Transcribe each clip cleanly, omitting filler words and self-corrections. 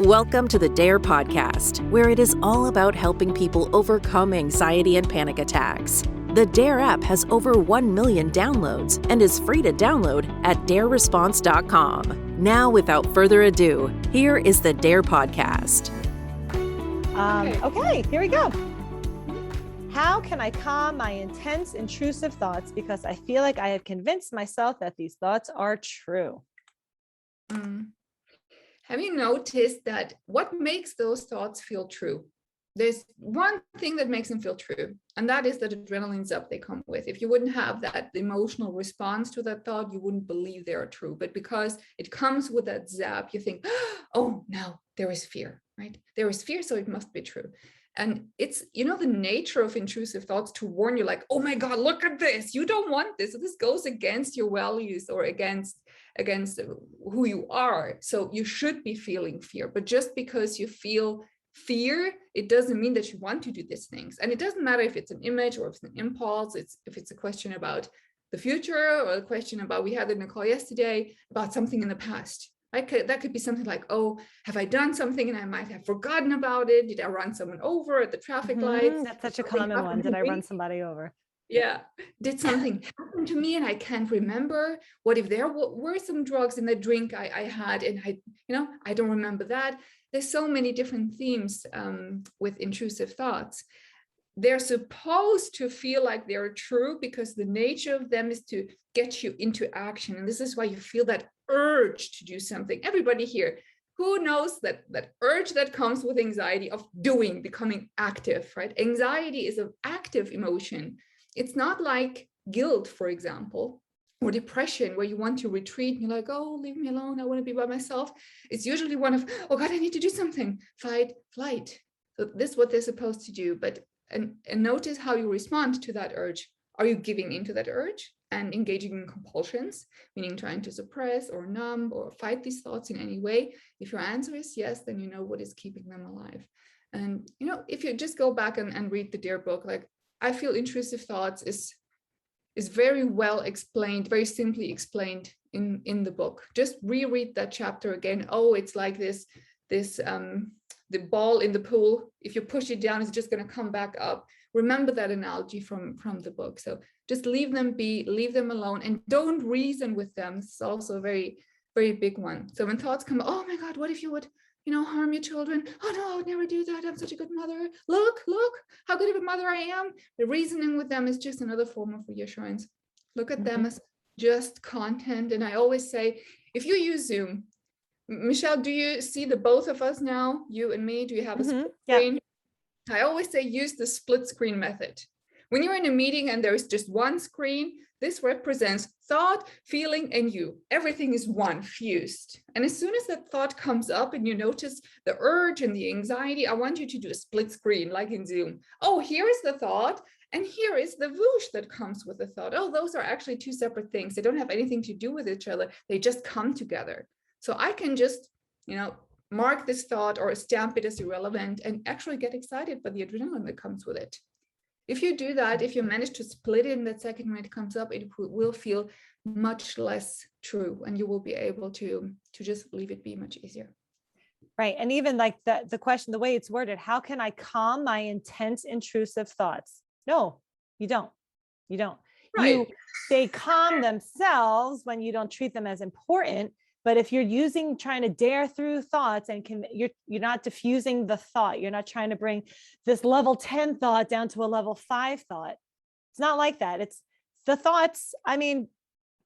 Welcome to the DARE podcast, where it is all about helping people overcome anxiety and panic attacks. The DARE app has over 1 million downloads and is free to download at dareresponse.com. Now, without further ado, here is the DARE podcast. Okay, here we go. How can I calm my intense, intrusive thoughts because I feel like I have convinced myself that these thoughts are true? Have you noticed that what makes those thoughts feel true? There's one thing that makes them feel true, and that is that adrenaline zap they come with. If you wouldn't have that emotional response to that thought, you wouldn't believe they are true. But because it comes with that zap, you think, oh, no, there is fear, right? There is fear, so it must be true. And it's, the nature of intrusive thoughts to warn you, like, oh my God, look at this. You don't want this. This goes against your values or against who you are. So you should be feeling fear. But just because you feel fear, it doesn't mean that you want to do these things. And it doesn't matter if it's an image or if it's an impulse. If it's a question about the future or a question about, we had in a call yesterday about something in the past. That could be something like, oh, have I done something and I might have forgotten about it? Did I run someone over at the traffic lights? That's such a common one. Did I run somebody over? Yeah. Did something happen to me and I can't remember? What if there were some drugs in the drink I had and I don't remember that? There's so many different themes with intrusive thoughts. They're supposed to feel like they're true because the nature of them is to get you into action. And this is why you feel that urge to do something. Everybody here, who knows that urge that comes with anxiety of becoming active, right? Anxiety is an active emotion. It's not like guilt, for example, or depression, where you want to retreat and you're like, oh, leave me alone, I want to be by myself. It's usually one of, oh God, I need to do something, fight, flight. So this is what they're supposed to do. But and notice how you respond to that urge. Are you giving into that urge and engaging in compulsions, meaning trying to suppress or numb or fight these thoughts in any way? If your answer is yes, then you know what is keeping them alive. And if you just go back and read the DARE book, like, I feel intrusive thoughts is very well explained, very simply explained in the book. Just reread that chapter again. Oh, it's like this the ball in the pool. If you push it down, it's just going to come back up. Remember that analogy from the book. So just leave them be, leave them alone, and don't reason with them. This is also a very, very big one. So when thoughts come, oh my God, what if you would harm your children? Oh no, I would never do that. I'm such a good mother. Look, how good of a mother I am. The reasoning with them is just another form of reassurance. Look at them as just content. And I always say, if you use Zoom, Michelle, do you see the both of us now, you and me? Do you have a split screen? I always say use the split screen method. When you're in a meeting and there is just one screen, this represents thought, feeling, and you. Everything is one, fused. And as soon as that thought comes up and you notice the urge and the anxiety, I want you to do a split screen like in Zoom. Oh, here is the thought, and here is the whoosh that comes with the thought. Oh, those are actually two separate things. They don't have anything to do with each other. They just come together. So I can just, mark this thought or stamp it as irrelevant and actually get excited by the adrenaline that comes with it. If you do that, if you manage to split it in that second when it comes up, it will feel much less true, and you will be able to just leave it be much easier. Right. And even like the question, the way it's worded, how can I calm my intense, intrusive thoughts? No, you don't. Right. They calm themselves when you don't treat them as important. But if you're trying to dare through thoughts and you're not diffusing the thought, you're not trying to bring this level 10 thought down to a level 5 thought. It's not like that. It's the thoughts. I mean,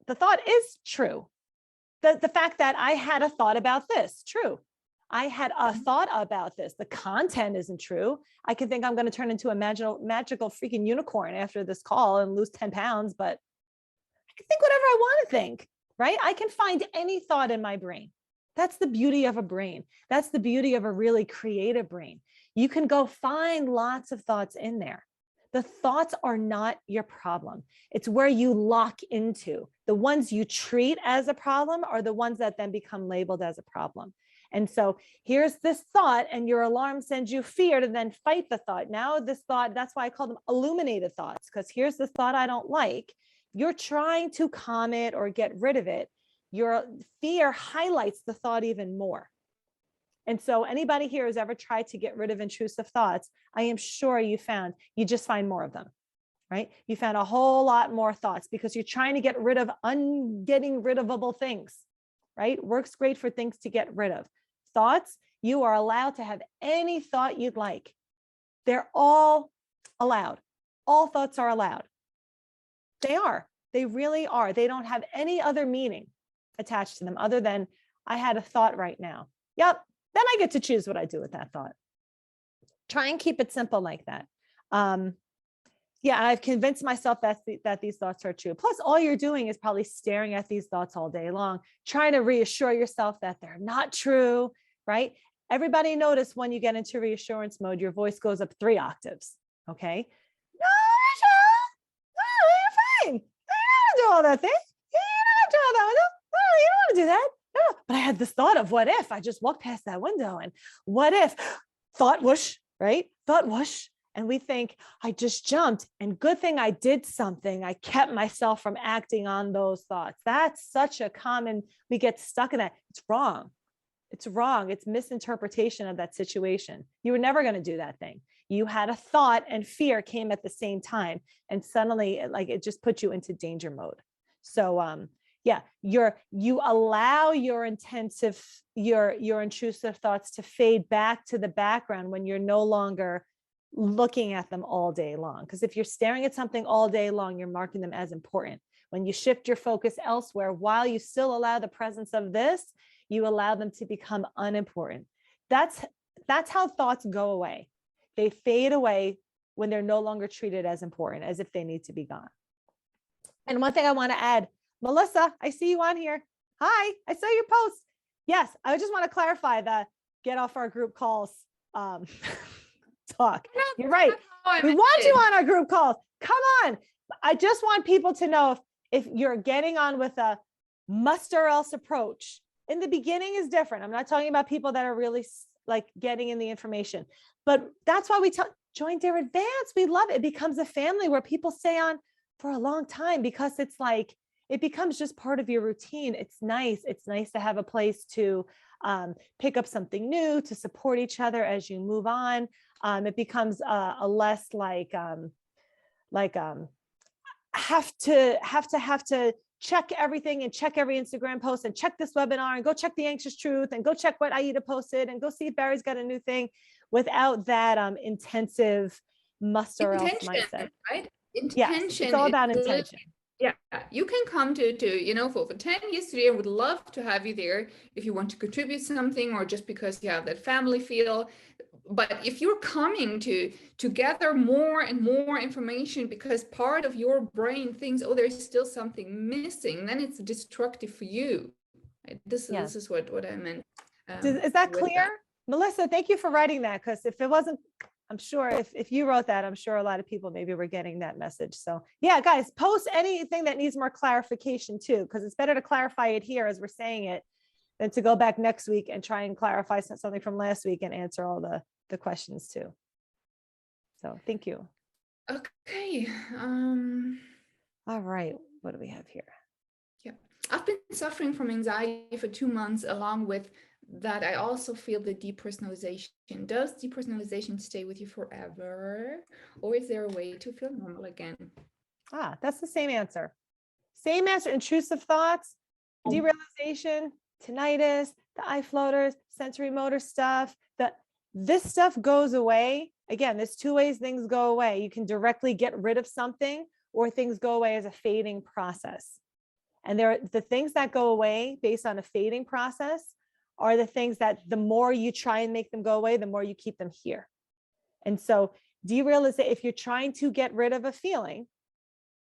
the thought is true. The fact that I had a thought about this, true. I had a thought about this. The content isn't true. I can think I'm going to turn into a magical freaking unicorn after this call and lose 10 pounds, but I can think whatever I want to think. Right? I can find any thought in my brain. That's the beauty of a brain. That's the beauty of a really creative brain. You can go find lots of thoughts in there. The thoughts are not your problem. It's where you lock into. The ones you treat as a problem are the ones that then become labeled as a problem. And so here's this thought, and your alarm sends you fear to then fight the thought. Now this thought, that's why I call them illuminated thoughts, because here's this thought I don't like. You're trying to calm it or get rid of it. Your fear highlights the thought even more. And so anybody here who's ever tried to get rid of intrusive thoughts, I am sure you just find more of them, right? You found a whole lot more thoughts because you're trying to get rid of getting rid ofable things, right? Works great for things to get rid of. Thoughts, you are allowed to have any thought you'd like. They're all allowed. All thoughts are allowed. They are. They really are. They don't have any other meaning attached to them other than I had a thought right now. Yep. Then I get to choose what I do with that thought. Try and keep it simple like that. Yeah, I've convinced myself that these thoughts are true. Plus, all you're doing is probably staring at these thoughts all day long, trying to reassure yourself that they're not true, right? Everybody notice when you get into reassurance mode, your voice goes up 3 octaves, okay? No, you're fine. You don't do all that thing. You don't do all that. No, you don't want to do that. No, but I had this thought of what if I just walked past that window and what if thought whoosh, right? Thought whoosh. And we think I just jumped and good thing I did something. I kept myself from acting on those thoughts. That's such a common, we get stuck in that. It's wrong. It's wrong. It's misinterpretation of that situation. You were never going to do that thing. You had a thought and fear came at the same time. And suddenly it just put you into danger mode. So, yeah, you allow your intrusive thoughts to fade back to the background when you're no longer looking at them all day long. Because if you're staring at something all day long, you're marking them as important. When you shift your focus elsewhere, while you still allow the presence of this, you allow them to become unimportant. That's how thoughts go away. They fade away when they're no longer treated as important, as if they need to be gone. And one thing I want to add, Melissa, I see you on here. Hi, I saw your post. Yes, I just want to clarify the get off our group calls talk. You're right. We want you on our group calls. Come on. I just want people to know if you're getting on with a must or else approach. In the beginning is different. I'm not talking about people that are really like getting in the information, but that's why we join Dare Advance. We love it. It becomes a family where people stay on for a long time because it's like, it becomes just part of your routine. It's nice. It's nice to have a place to pick up something new, to support each other as you move on. It becomes a less have to check everything and check every Instagram post and check this webinar and go check the anxious truth and go check what Aida posted and go see if Barry's got a new thing without that intensive must or else mindset. Right? Intention. Yes, it's all about intention. Yeah, you can come to for 10 years today. I would love to have you there if you want to contribute something or just because you have that family feel. But if you're coming to gather more and more information because part of your brain thinks, oh, there's still something missing, then it's destructive for you. This is what I meant. Is that clear? Melissa, thank you for writing that, because if it wasn't, I'm sure if you wrote that, I'm sure a lot of people maybe were getting that message. So yeah, guys, post anything that needs more clarification too, because it's better to clarify it here as we're saying it than to go back next week and try and clarify something from last week and answer all the questions too. So thank you. Okay. All right. What do we have here? Yeah, I've been suffering from anxiety for 2 months. Along with that, I also feel the depersonalization. Does depersonalization stay with you forever, or is there a way to feel normal again? That's the same answer. Same answer. Intrusive thoughts, derealization, tinnitus, the eye floaters, sensory motor stuff. This stuff goes away. Again, there's 2 ways things go away. You can directly get rid of something, or things go away as a fading process. And the things that go away based on a fading process are the things that the more you try and make them go away, the more you keep them here. And so derealization, if you're trying to get rid of a feeling,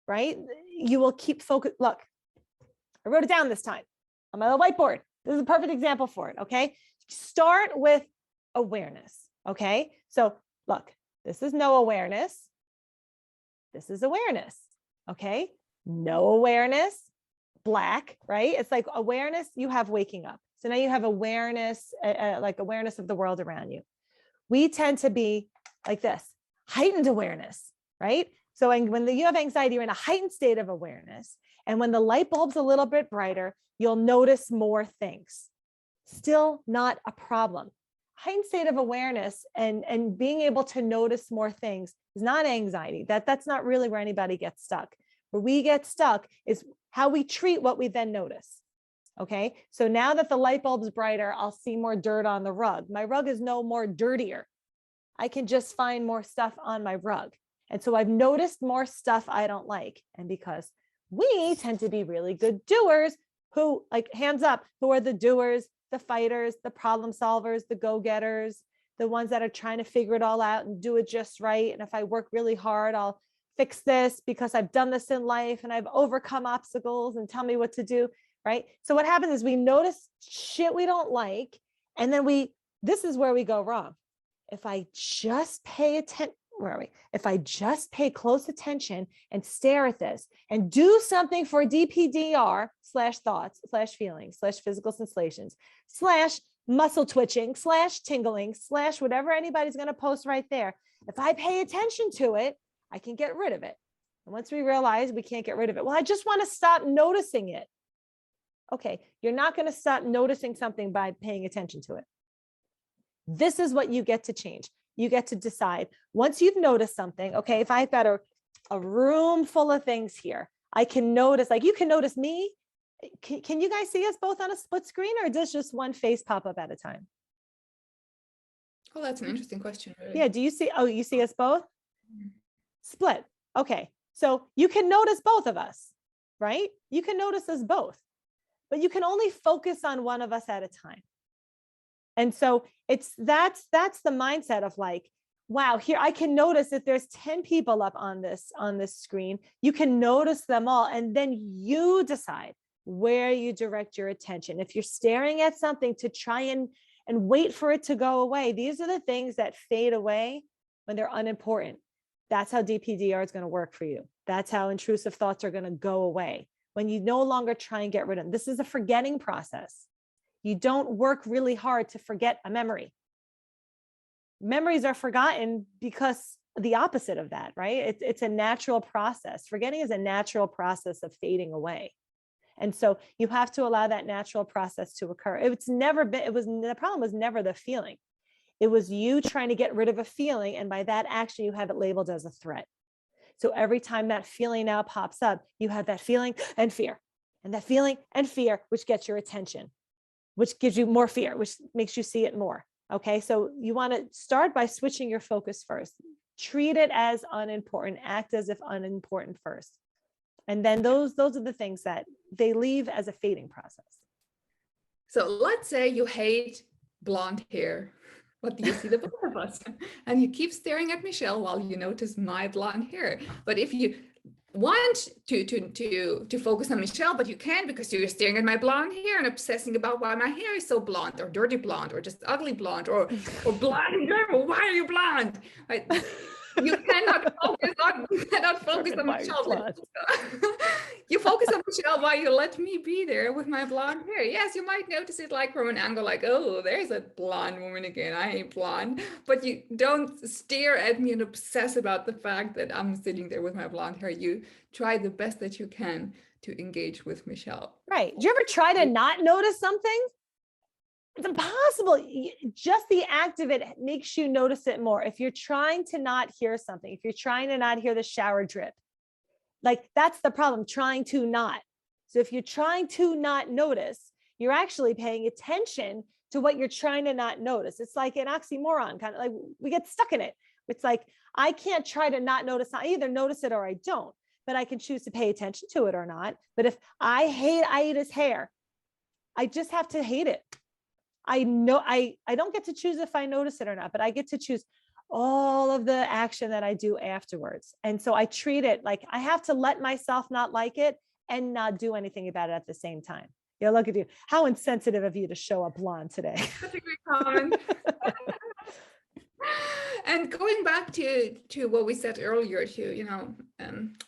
right, you will keep focus. Look, I wrote it down this time on my little whiteboard. This is a perfect example for it. Okay. Start with awareness. Okay. So look, this is no awareness. This is awareness. Okay. No awareness, black, right? It's like awareness, you have waking up. So now you have awareness, like awareness of the world around you. We tend to be like this, heightened awareness, right? So when you have anxiety, you're in a heightened state of awareness. And when the light bulb's a little bit brighter, you'll notice more things. Still not a problem. Heightened state of awareness and being able to notice more things is not anxiety. That's not really where anybody gets stuck. Where we get stuck is how we treat what we then notice. Okay, so now that the light bulb's brighter, I'll see more dirt on the rug. My rug is no more dirtier. I can just find more stuff on my rug. And so I've noticed more stuff I don't like. And because we tend to be really good doers, who, like, hands up, who are the doers, the fighters, the problem solvers, the go-getters, the ones that are trying to figure it all out and do it just right. And if I work really hard, I'll fix this because I've done this in life and I've overcome obstacles, and tell me what to do, right? So what happens is we notice shit we don't like, and then this is where we go wrong. If I just pay attention, where are we? If I just pay close attention and stare at this and do something for DPDR / thoughts / feelings / physical sensations / muscle twitching / tingling / whatever anybody's going to post right there. If I pay attention to it, I can get rid of it. And once we realize we can't get rid of it, well, I just want to stop noticing it. Okay, you're not going to stop noticing something by paying attention to it. This is what you get to change. You get to decide once you've noticed something. Okay, if I've got a room full of things here, I can notice, like you can notice me. Can you guys see us both on a split screen, or does just one face pop up at a time? Oh, that's an interesting question. Really. Yeah, do you see? Oh, you see us both? Split. Okay, so you can notice both of us, right? You can notice us both, but you can only focus on one of us at a time. And so that's the mindset of like, wow, here I can notice that there's 10 people up on this screen. You can notice them all, and then you decide where you direct your attention. If you're staring at something to try and wait for it to go away, these are the things that fade away when they're unimportant. That's how DPDR is going to work for you. That's how intrusive thoughts are going to go away when you no longer try and get rid of them. This is a forgetting process. You don't work really hard to forget a memory. Memories are forgotten because the opposite of that, right? It's a natural process. Forgetting is a natural process of fading away. And so you have to allow that natural process to occur. The problem was never the feeling. It was you trying to get rid of a feeling. And by that action, you have it labeled as a threat. So every time that feeling now pops up, you have that feeling and fear, and that feeling and fear, which gets your attention, which gives you more fear, which makes you see it more. Okay, so you want to start by switching your focus first. Treat it as unimportant, act as if unimportant first. And then those are the things that they leave as a fading process. So let's say you hate blonde hair. What do you see the both of us? And you keep staring at Michelle while you notice my blonde hair. But if you want to focus on Michelle, but you can't because you're staring at my blonde hair and obsessing about why my hair is so blonde or dirty blonde or just ugly blonde or blonde in general. Why are you blonde? Right? You cannot focus on Michelle. You focus on Michelle while you let me be there with my blonde hair. Yes, you might notice it like from an angle, like, oh, there's a blonde woman again. I ain't blonde. But you don't stare at me and obsess about the fact that I'm sitting there with my blonde hair. You try the best that you can to engage with Michelle. Right. Do you ever try to not notice something? It's impossible. Just the act of it makes you notice it more. If you're trying to not hear something, if you're trying to not hear the shower drip, like that's the problem, trying to not. So if you're trying to not notice, you're actually paying attention to what you're trying to not notice. It's like an oxymoron, kind of like we get stuck in it. It's like, I can't try to not notice. I either notice it or I don't, but I can choose to pay attention to it or not. But if I hate Aida's hair, I just have to hate it. I know I don't get to choose if I notice it or not, but I get to choose all of the action that I do afterwards. And so I treat it like I have to let myself not like it and not do anything about it at the same time. Yeah, look at you. How insensitive of you to show up blonde today. That's a great comment. And going back to what we said earlier, to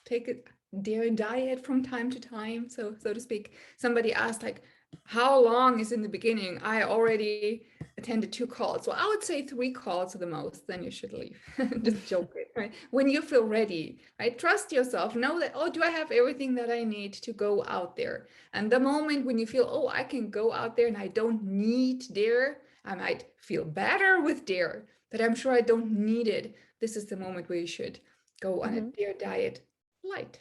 take a diet from time to time, so to speak. Somebody asked, like, how long is in the beginning? I already attended 2 calls. Well, I would say 3 calls at the most, then you should leave. Just joking. Right. When you feel ready, right? Trust yourself. Know that, oh, do I have everything that I need to go out there? And the moment when you feel, oh, I can go out there and I don't need dare, I might feel better with dare, but I'm sure I don't need it. This is the moment where you should go on a dare diet light.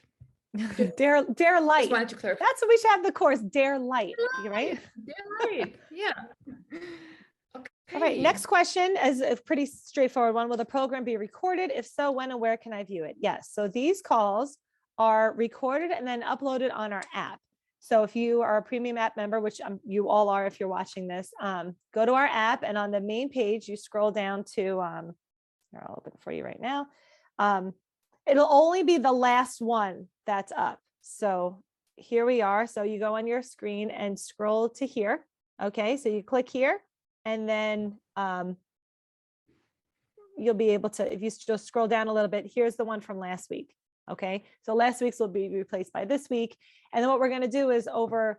Dare Just light. wanted to clarify. That's what we should have the course, Dare Light, right? Dare light. Yeah. Okay. All right, next question is a pretty straightforward one. Will the program be recorded? If so, when and where can I view it? Yes. So these calls are recorded and then uploaded on our app. So if you are a premium app member, which you all are if you're watching this, go to our app, and on the main page, you scroll down to, here, I'll open it for you right now. It'll only be the last one that's up. So here we are. So you go on your screen and scroll to here. Okay, so you click here, and then you'll be able to, if you just scroll down a little bit, here's the one from last week. Okay, so last week's will be replaced by this week. And then what we're going to do is, over a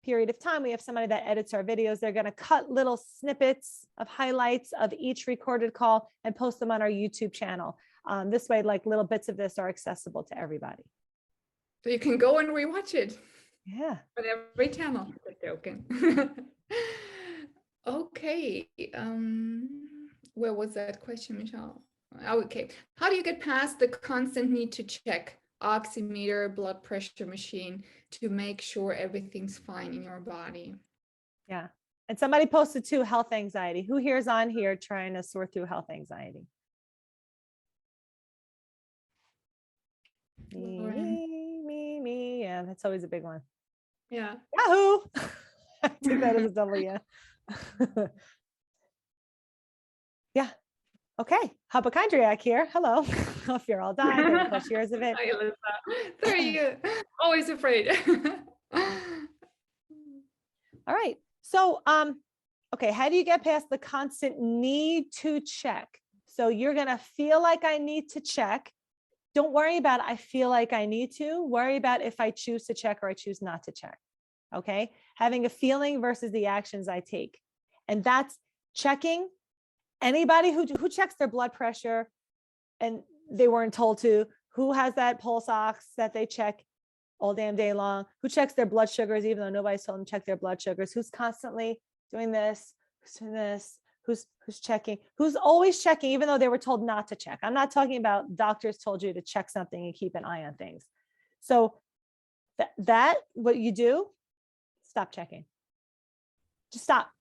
period of time, we have somebody that edits our videos. They're going to cut little snippets of highlights of each recorded call and post them on our YouTube channel. This way, like, little bits of this are accessible to everybody. So you can go and rewatch it. Yeah. On every channel. Just joking. Okay. Where was that question, Michelle? Okay. How do you get past the constant need to check oximeter, blood pressure machine to make sure everything's fine in your body? Yeah. And somebody posted too, health anxiety. Who here's on here trying to sort through health anxiety? Me. Yeah, that's always a big one. Yeah. Yahoo! I take that as a W. Yeah. Okay. Hypochondriac here. Hello. If you're all dying, push years of it. Hi, Alyssa. There you go. Always afraid. All right. So, okay. How do you get past the constant need to check? So you're going to feel like I need to check. Don't worry about I feel like I need to. Worry about if I choose to check or I choose not to check. Okay. Having a feeling versus the actions I take. And that's checking. Anybody who checks their blood pressure and they weren't told to, who has that pulse ox that they check all damn day long, who checks their blood sugars, even though nobody's told them to check their blood sugars, who's constantly doing this, who's doing this, who's checking, who's always checking, even though they were told not to check. I'm not talking about doctors told you to check something and keep an eye on things. So that what you do, stop checking. Just stop.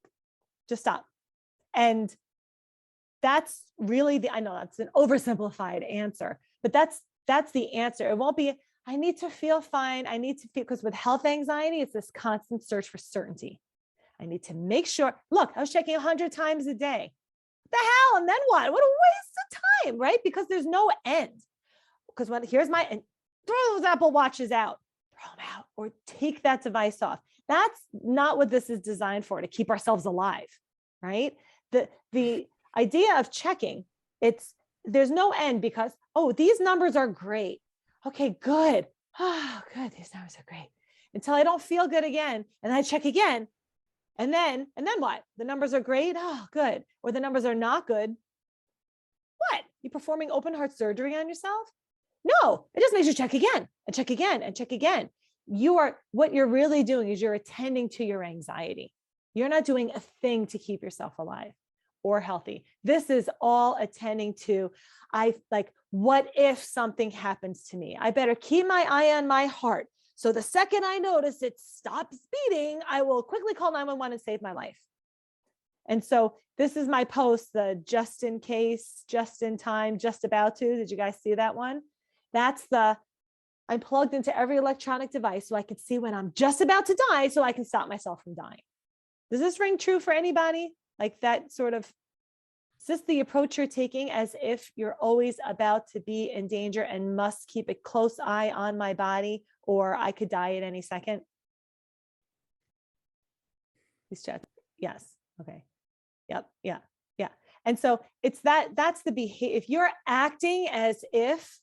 And that's really I know that's an oversimplified answer, but that's the answer. It won't be, I need to feel fine. I need to feel, because with health anxiety, it's this constant search for certainty. I need to make sure, look, I was checking 100 times a day. What the hell? And then what? What a waste of time, right? Because there's no end. Because and throw those Apple Watches out, throw them out, or take that device off. That's not what this is designed for, to keep ourselves alive, right? The idea of checking, there's no end, because, oh, these numbers are great. Okay, good. Oh, good. These numbers are great. Until I don't feel good again. And I check again. And then what? The numbers are great. Oh, good. Or the numbers are not good. What? You performing open heart surgery on yourself? No, it just makes you check again and check again and check again. What you're really doing is you're attending to your anxiety. You're not doing a thing to keep yourself alive or healthy. This is all attending to, what if something happens to me? I better keep my eye on my heart. So the second I notice it stops beating, I will quickly call 911 and save my life. And so this is my post, the just in case, just in time, just about to. Did you guys see that one? That's I'm plugged into every electronic device so I can see when I'm just about to die so I can stop myself from dying. Does this ring true for anybody? Like that sort of, is this the approach you're taking, as if you're always about to be in danger and must keep a close eye on my body, or I could die at any second? Please check. Yes. Okay. Yep. Yeah. Yeah. And so that's the behavior. If you're acting as if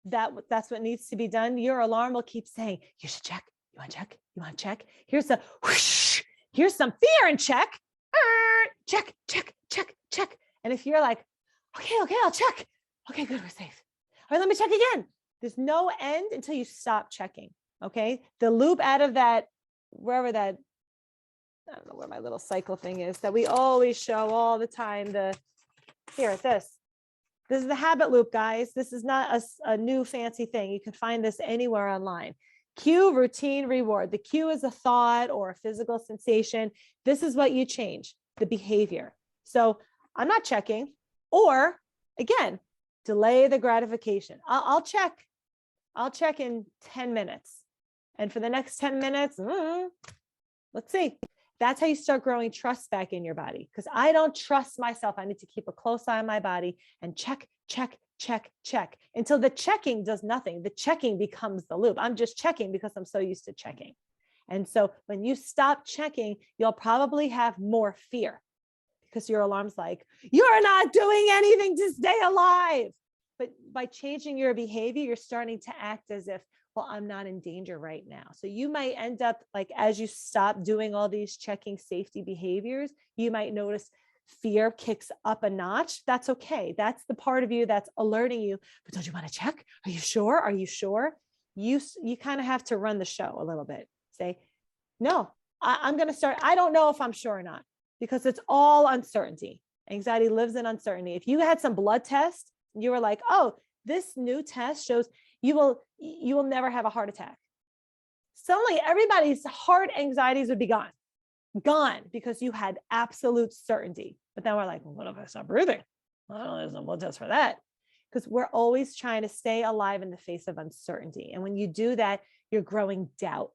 that's what needs to be done, your alarm will keep saying, you should check. You want to check? You want to check? Here's a whoosh. Here's some fear and check. Check. And if you're like, okay, I'll check. Okay, good, we're safe. All right, let me check again. There's no end until you stop checking. Okay. The loop out of that, wherever that, I don't know where my little cycle thing is that we always show all the time. This is the habit loop, guys. This is not a new fancy thing. You can find this anywhere online. Cue, routine, reward. The cue is a thought or a physical sensation. This is what you change, the behavior. So I'm not checking, or again, delay the gratification. I'll check in 10 minutes. And for the next 10 minutes, let's see. That's how you start growing trust back in your body. Because I don't trust myself. I need to keep a close eye on my body and check until the checking does nothing. The checking becomes the loop. I'm just checking because I'm so used to checking. And so when you stop checking, you'll probably have more fear because your alarm's like, you're not doing anything to stay alive. But by changing your behavior, you're starting to act as if, well, I'm not in danger right now. So you might end up like, as you stop doing all these checking safety behaviors, you might notice fear kicks up a notch. That's okay. That's the part of you that's alerting you. But don't you want to check? Are you sure? Are you sure? You kind of have to run the show a little bit. Say, no, I'm going to start. I don't know if I'm sure or not, because it's all uncertainty. Anxiety lives in uncertainty. If you had some blood test, you were like, oh, this new test shows you will never have a heart attack. Suddenly everybody's heart anxieties would be gone because you had absolute certainty. But then we're like, well, what if I stop breathing? Well, there's no blood test for that. Because we're always trying to stay alive in the face of uncertainty. And when you do that, you're growing doubt.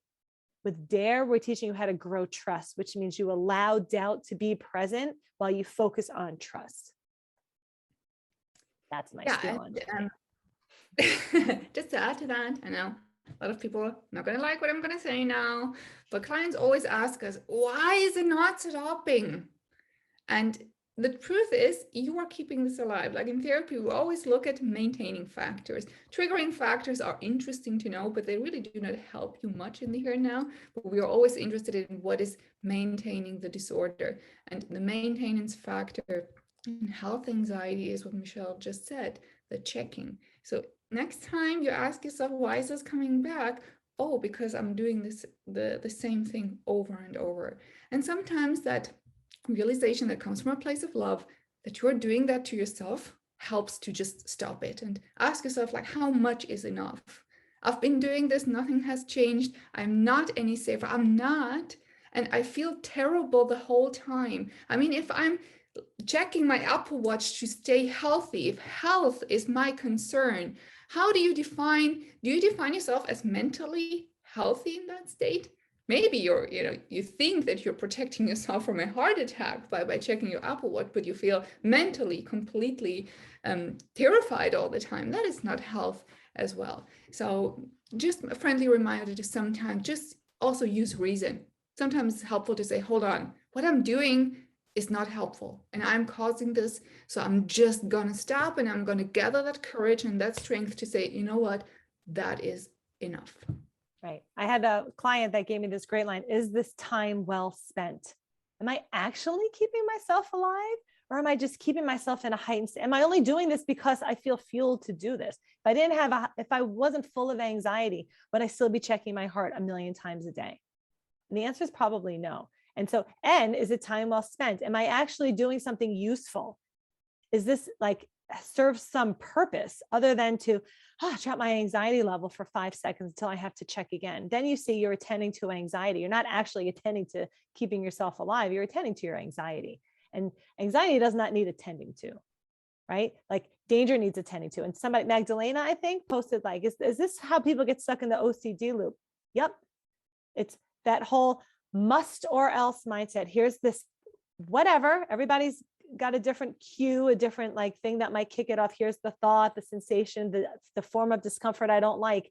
With DARE, we're teaching you how to grow trust, which means you allow doubt to be present while you focus on trust. That's my spiel on it. Just to add to that, I know a lot of people are not going to like what I'm going to say now, but clients always ask us, why is it not stopping? And the truth is, you are keeping this alive. Like in therapy, we always look at maintaining factors. Triggering factors are interesting to know, but they really do not help you much in the here and now. But we are always interested in what is maintaining the disorder. And the maintenance factor in health anxiety is what Michelle just said, the checking. So next time you ask yourself, why is this coming back? Oh, because I'm doing this the same thing over and over. And sometimes that realization that comes from a place of love, that you're doing that to yourself, helps to just stop it and ask yourself, like, how much is enough? I've been doing this, nothing has changed. I'm not any safer. I'm not. And I feel terrible the whole time. I mean, if I'm checking my Apple Watch to stay healthy, if health is my concern, how do you define yourself as mentally healthy in that state? Maybe you think that you're protecting yourself from a heart attack by checking your Apple Watch, but you feel mentally completely terrified all the time. That is not health as well. So just a friendly reminder to sometimes just also use reason. Sometimes it's helpful to say, hold on, what I'm doing is not helpful and I'm causing this. So I'm just going to stop and I'm going to gather that courage and that strength to say, you know what, that is enough. Right. I had a client that gave me this great line. Is this time well spent? Am I actually keeping myself alive? Or am I just keeping myself in a heightened state? Am I only doing this because I feel fueled to do this? If I wasn't full of anxiety, would I still be checking my heart a million times a day? And the answer is probably no. And so, is it time well spent? Am I actually doing something useful? Is this like serves some purpose other than to drop my anxiety level for 5 seconds until I have to check again? Then you see you're attending to anxiety. You're not actually attending to keeping yourself alive. You're attending to your anxiety. And anxiety does not need attending to, right? Like danger needs attending to. And somebody, Magdalena, I think, posted like, is this how people get stuck in the OCD loop? Yep. It's that whole must or else mindset. Here's this, whatever, everybody's got a different cue, a different like thing that might kick it off. Here's the thought, the sensation, the form of discomfort I don't like.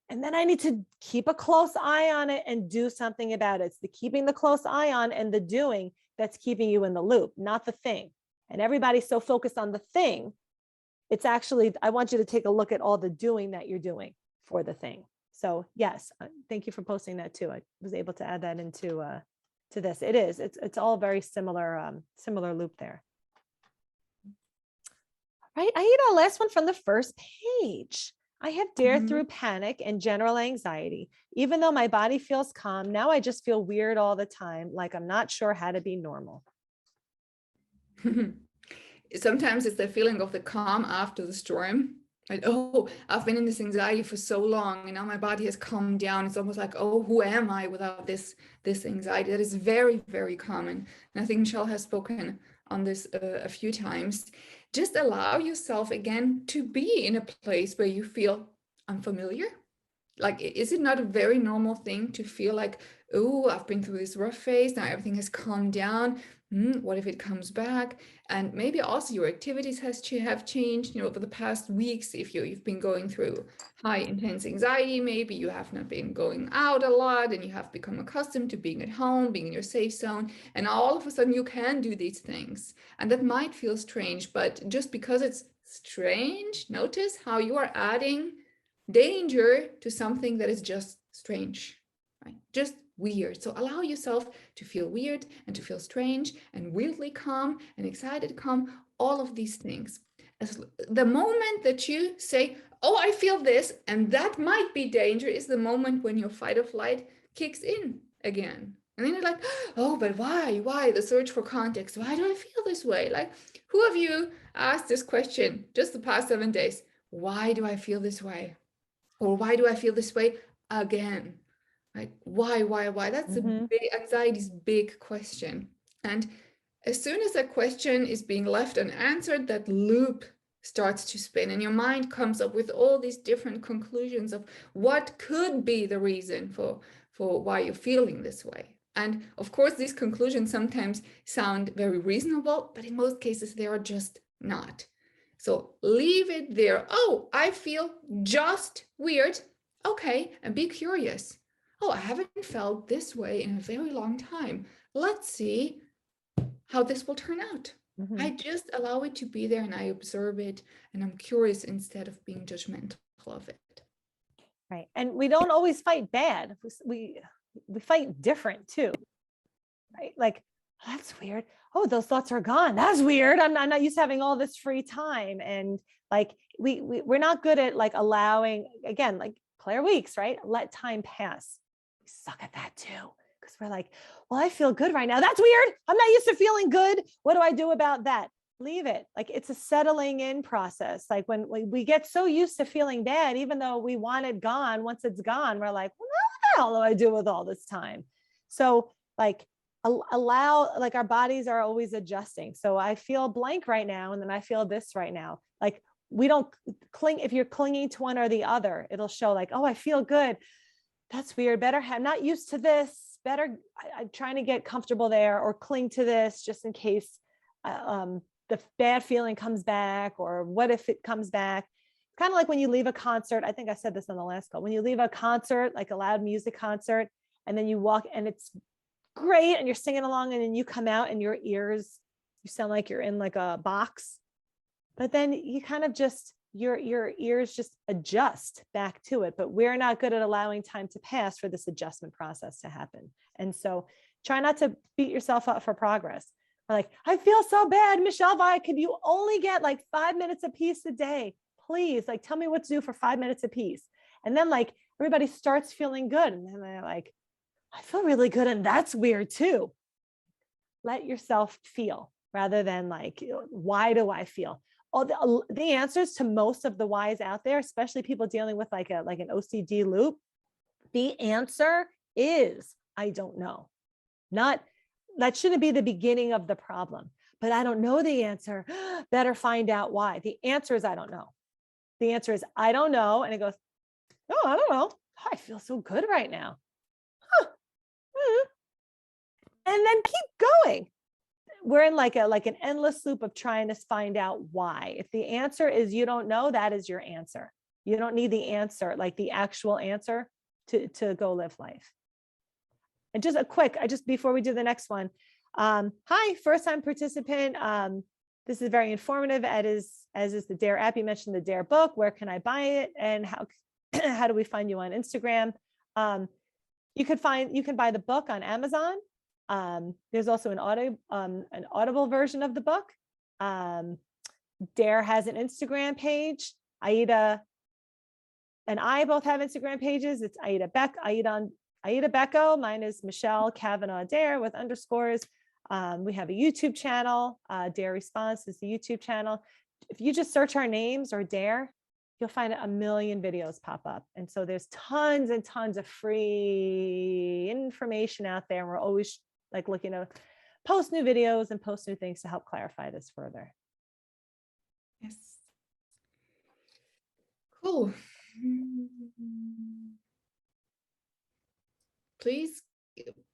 And then I need to keep a close eye on it and do something about it. It's the keeping the close eye on and the doing that's keeping you in the loop, not the thing. And everybody's so focused on the thing. It's actually, I want you to take a look at all the doing that you're doing for the thing. So yes, thank you for posting that too. I was able to add that into to this. It's all very similar loop there. Right. Aida, last one from the first page. I have dare Mhm. through panic and general anxiety. Even though my body feels calm, now I just feel weird all the time, like I'm not sure how to be normal. Sometimes it's the feeling of the calm after the storm. Like, oh, I've been in this anxiety for so long, and now my body has calmed down. It's almost like, oh, who am I without this anxiety? That is very, very common. And I think Michelle has spoken on this a few times. Just allow yourself again to be in a place where you feel unfamiliar. Like, is it not a very normal thing to feel like, oh, I've been through this rough phase, now everything has calmed down. What if it comes back? And maybe also your activities have changed, over the past weeks. If you've been going through high intense anxiety, maybe you have not been going out a lot and you have become accustomed to being at home, being in your safe zone, and all of a sudden you can do these things. And that might feel strange, but just because it's strange, notice how you are adding danger to something that is just strange, right? Just weird. So allow yourself to feel weird and to feel strange and weirdly calm and excited calm, all of these things. As the moment that you say, oh, I feel this, and that might be danger, is the moment when your fight or flight kicks in again. And then you're like, oh, but why? Why? The search for context. Why do I feel this way? Like, who of you asked this question just the past 7 days? Why do I feel this way? Or why do I feel this way again? Like, why? That's a big anxiety's big question. And as soon as that question is being left unanswered, that loop starts to spin and your mind comes up with all these different conclusions of what could be the reason for why you're feeling this way. And of course, these conclusions sometimes sound very reasonable, but in most cases, they are just not. So leave it there. Oh, I feel just weird. Okay, and be curious. Oh, I haven't felt this way in a very long time. Let's see how this will turn out. I just allow it to be there and I observe it and I'm curious instead of being judgmental of it. Right. And we don't always fight bad. We fight different too. Right. Like, oh, that's weird. Oh, those thoughts are gone. That's weird. I'm not used to having all this free time. And like, we're not good at like allowing, again, like Claire Weeks, right? Let time pass. We suck at that too. Because we're like, well, I feel good right now. That's weird. I'm not used to feeling good. What do I do about that? Leave it. Like, it's a settling in process. Like when we get so used to feeling bad, even though we want it gone, once it's gone, we're like, well, what the hell do I do with all this time? So like, allow, like our bodies are always adjusting. So I feel blank right now. And then I feel this right now. Like, we don't cling. If you're clinging to one or the other, it'll show like, oh, I feel good. That's weird. Better I'm not used to this. Better, I'm trying to get comfortable there or cling to this just in case the bad feeling comes back, or what if it comes back? Kind of like when you leave a concert. I think I said this on the last call. When you leave a concert, like a loud music concert, and then you walk and it's great and you're singing along, and then you come out and your ears, you sound like you're in like a box, but then you kind of just, your ears just adjust back to it. But we're not good at allowing time to pass for this adjustment process to happen. And so try not to beat yourself up for progress. Or like, I feel so bad, Michelle, why could you only get like 5 minutes a piece a day? Please, like, tell me what to do for 5 minutes a piece. And then like everybody starts feeling good. And then they're like, I feel really good. And that's weird too. Let yourself feel rather than like, why do I feel? All the answers to most of the whys out there, especially people dealing with like an OCD loop, the answer is, I don't know. Not, that shouldn't be the beginning of the problem, but I don't know the answer. Better find out why. The answer is, I don't know. The answer is, I don't know. And it goes, oh, I don't know. I feel so good right now. And then keep going. We're in like an endless loop of trying to find out why. If the answer is you don't know, that is your answer. You don't need the answer, like the actual answer to go live life. And just before we do the next one, hi, first time participant. This is very informative, as is the DARE app. You mentioned the DARE book. Where can I buy it? And how do we find you on Instagram? You can buy the book on Amazon. There's also an audible version of the book. Dare has an Instagram page. Aida and I both have Instagram pages. It's Aida Beco. Mine is Michelle Cavanaugh Dare with underscores. We have a YouTube channel. Dare Response is the YouTube channel. If you just search our names or Dare, you'll find a million videos pop up. And so there's tons and tons of free information out there. And we're always like looking to post new videos and post new things to help clarify this further. Yes. Cool. Please,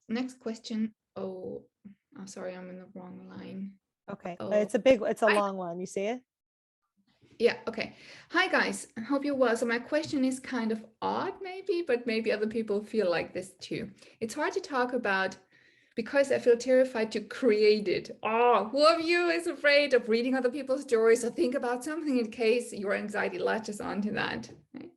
next question. Oh, I'm sorry, I'm in the wrong line. Okay, Oh. it's a long one. You see it? Yeah, okay. Hi guys, I hope you're well. So my question is kind of odd maybe, but maybe other people feel like this too. It's hard to talk about because I feel terrified to create it. Oh, who of you is afraid of reading other people's stories or think about something in case your anxiety latches onto that? Right?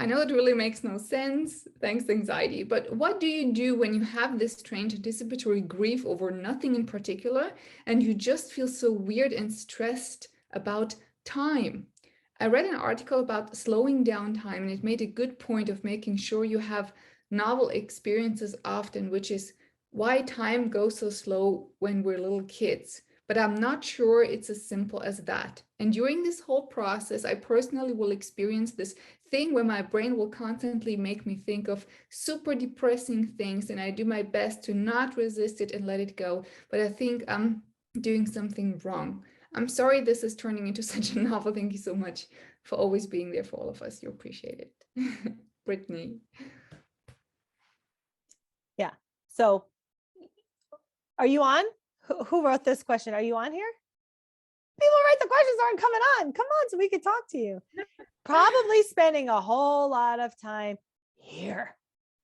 I know it really makes no sense, thanks to anxiety, but what do you do when you have this strange anticipatory grief over nothing in particular and you just feel so weird and stressed about time? I read an article about slowing down time and it made a good point of making sure you have novel experiences often, which is why time goes so slow when we're little kids. But I'm not sure it's as simple as that. And during this whole process, I personally will experience this thing where my brain will constantly make me think of super depressing things, and I do my best to not resist it and let it go. But I think I'm doing something wrong. I'm sorry this is turning into such a novel. Thank you so much for always being there for all of us. You appreciate it. Brittany. Yeah. So are you on? Who wrote this question? Are you on here? People write the questions aren't coming on. Come on, so we can talk to you. Probably spending a whole lot of time here,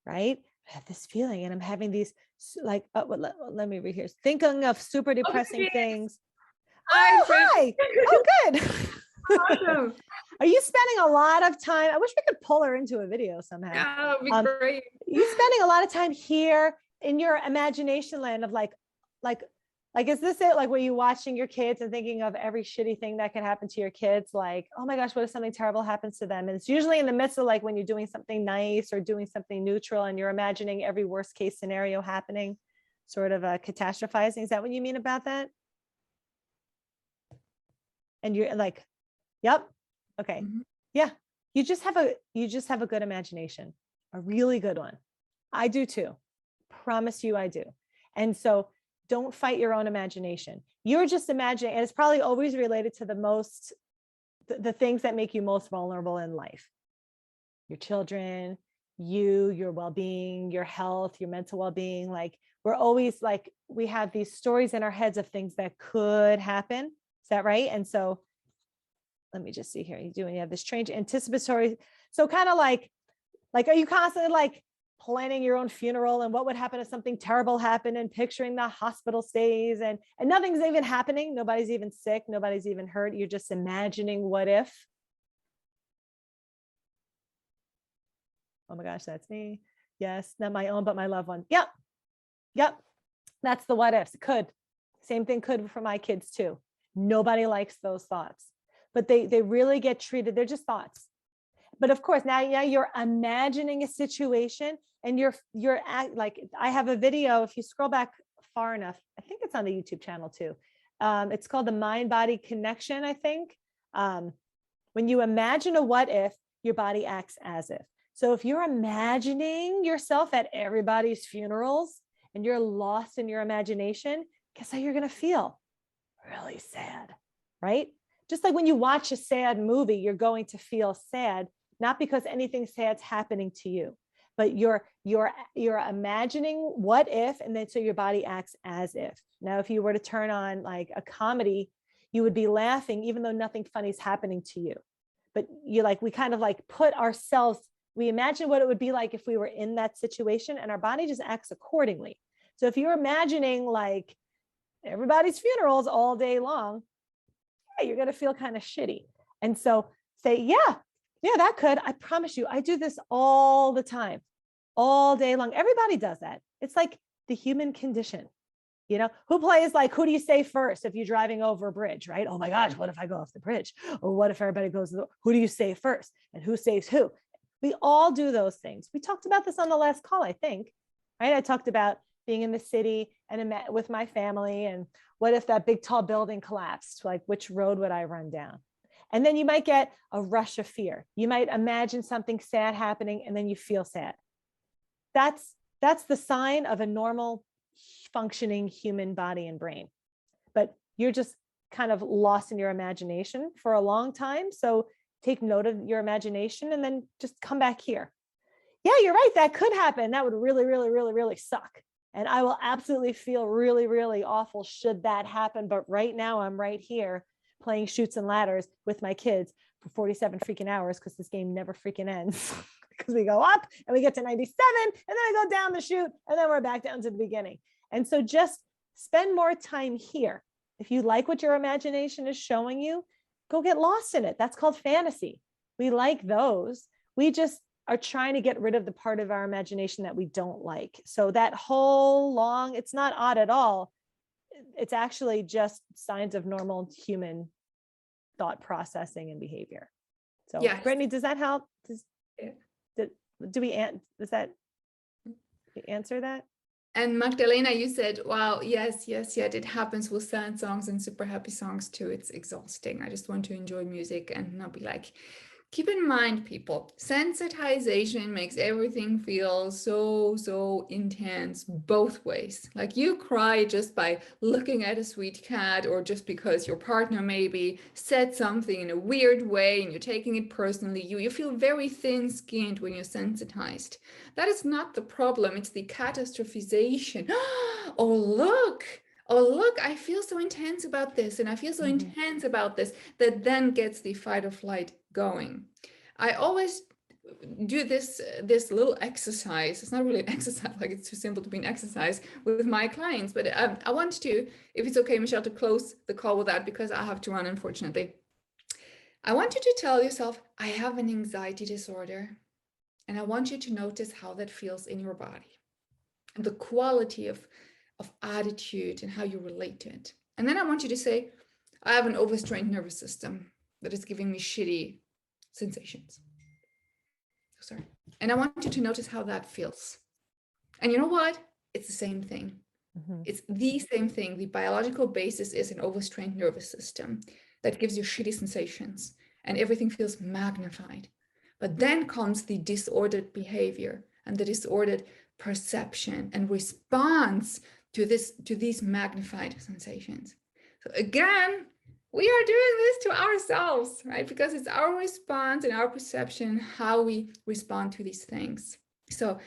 right? I have this feeling and I'm having these like, let me read here. Thinking of super depressing things. Oh, hi. Oh, good. Awesome. Are you spending a lot of time? I wish we could pull her into a video somehow. Yeah, that would be great. You spending a lot of time here in your imagination land of like, is this it? Like, were you watching your kids and thinking of every shitty thing that can happen to your kids? Like, oh my gosh, what if something terrible happens to them? And it's usually in the midst of like when you're doing something nice or doing something neutral and you're imagining every worst case scenario happening, sort of catastrophizing. Is that what you mean about that? And you're like, yep. Okay. Mm-hmm. Yeah. You just have a good imagination, a really good one. I do too. Promise you I do. And so don't fight your own imagination. You're just imagining, and it's probably always related to the things that make you most vulnerable in life. Your children, your well-being, your health, your mental well-being. Like we're always like, we have these stories in our heads of things that could happen. Is that right? And so let me just see here. You have this strange anticipatory. So kind of like, are you constantly like planning your own funeral and what would happen if something terrible happened and picturing the hospital stays and nothing's even happening. Nobody's even sick. Nobody's even hurt. You're just imagining what if. Oh my gosh, that's me. Yes, not my own, but my loved one. Yep. That's the what ifs. Could. Same thing could for my kids too. Nobody likes those thoughts, but they really get treated. They're just thoughts. But of course, now you're imagining a situation and you're like, I have a video, if you scroll back far enough, I think it's on the YouTube channel too. It's called the mind-body connection, I think. When you imagine a what if, your body acts as if. So if you're imagining yourself at everybody's funerals and you're lost in your imagination, guess how you're going to feel? Really sad, right? Just like when you watch a sad movie, you're going to feel sad, not because anything sad's happening to you, but you're imagining what if, and then so your body acts as if. Now, if you were to turn on like a comedy, you would be laughing even though nothing funny is happening to you. But we kind of like put ourselves, we imagine what it would be like if we were in that situation, and our body just acts accordingly. So if you're imagining like everybody's funerals all day long, you're going to feel kind of shitty. And so say, yeah, that could. I promise you, I do this all the time, all day long. Everybody does that. It's like the human condition. Who plays like, who do you say first if you're driving over a bridge, right? Oh my gosh, what if I go off the bridge? Or what if everybody goes, who do you say first? And who saves who? We all do those things. We talked about this on the last call, I think, right? I talked about being in the city and with my family. And what if that big tall building collapsed? Like, which road would I run down? And then you might get a rush of fear. You might imagine something sad happening and then you feel sad. That's the sign of a normal functioning human body and brain. But you're just kind of lost in your imagination for a long time. So take note of your imagination and then just come back here. Yeah, you're right. That could happen. That would really, really, really, really suck. And I will absolutely feel really, really awful should that happen. But right now I'm right here playing Chutes and Ladders with my kids for 47 freaking hours because this game never freaking ends. Because we go up and we get to 97 and then I go down the chute and then we're back down to the beginning. And so just spend more time here. If you like what your imagination is showing you, go get lost in it. That's called fantasy. We like those. We just are trying to get rid of the part of our imagination that we don't like. So that whole long, it's not odd at all. It's actually just signs of normal human thought processing and behavior. So yes. Brittany, does that help? Do we answer that? And Magdalena, you said, wow, yes, it happens with sad songs and super happy songs too. It's exhausting. I just want to enjoy music and not be like, keep in mind, people, sensitization makes everything feel so intense both ways. Like you cry just by looking at a sweet cat or just because your partner maybe said something in a weird way and you're taking it personally. You feel very thin-skinned when you're sensitized. That is not the problem. It's the catastrophization. Oh, look, I feel so intense about this and I feel so intense about this that then gets the fight or flight going. I always do this little exercise. It's not really an exercise, like it's too simple to be an exercise with my clients, but I want to, if it's okay, Michelle, to close the call with that because I have to run, unfortunately. I want you to tell yourself, I have an anxiety disorder, and I want you to notice how that feels in your body and the quality of attitude and how you relate to it. And then I want you to say, I have an overstrained nervous system that is giving me shitty sensations. Sorry. And I want you to notice how that feels. And you know what? It's the same thing. It's the same thing. The biological basis is an overstrained nervous system that gives you shitty sensations and everything feels magnified. But then comes the disordered behavior and the disordered perception and response to these magnified sensations. So again, we are doing this to ourselves, right? Because it's our response and our perception, how we respond to these things. So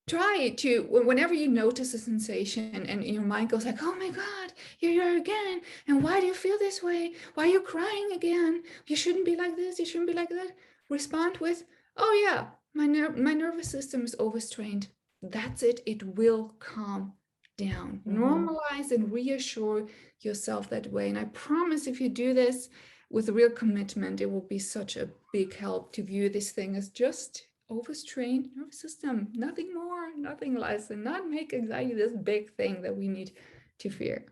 try to, whenever you notice a sensation and your mind goes like, oh my God, here you are again. And why do you feel this way? Why are you crying again? You shouldn't be like this. You shouldn't be like that. Respond with, oh yeah, my nervous system is overstrained. That's it. It will calm down. Normalize and reassure yourself that way. And I promise if you do this with real commitment, it will be such a big help to view this thing as just overstrained nervous system, nothing more, nothing less, and not make anxiety this big thing that we need to fear.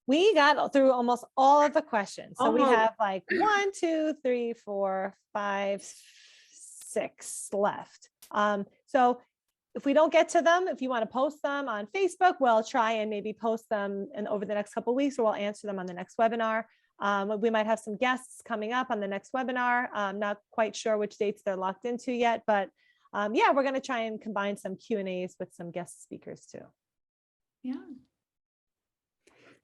We got through almost all of the questions. So we have like 1, 2, 3, 4, 5, 6 left. So if we don't get to them, if you want to post them on Facebook, we'll try and maybe post them over the next couple of weeks, or we'll answer them on the next webinar. We might have some guests coming up on the next webinar. I'm not quite sure which dates they're locked into yet, but yeah, we're going to try and combine some Q&As with some guest speakers too. Yeah.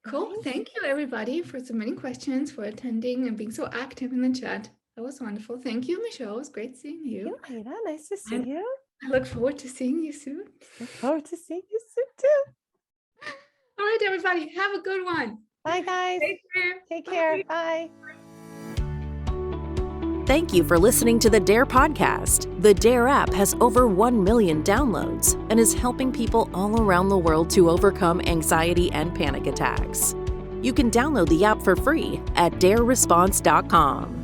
Cool. Thank you, everybody, for submitting questions, for attending and being so active in the chat. That was wonderful. Thank you, Michelle. It was great seeing you. Thank you, Aida. Nice to see you. I look forward to seeing you soon. Look forward to seeing you soon too. All right, everybody. Have a good one. Bye, guys. Take care. Take care. Bye. Thank you for listening to the DARE podcast. The DARE app has over 1 million downloads and is helping people all around the world to overcome anxiety and panic attacks. You can download the app for free at dareresponse.com.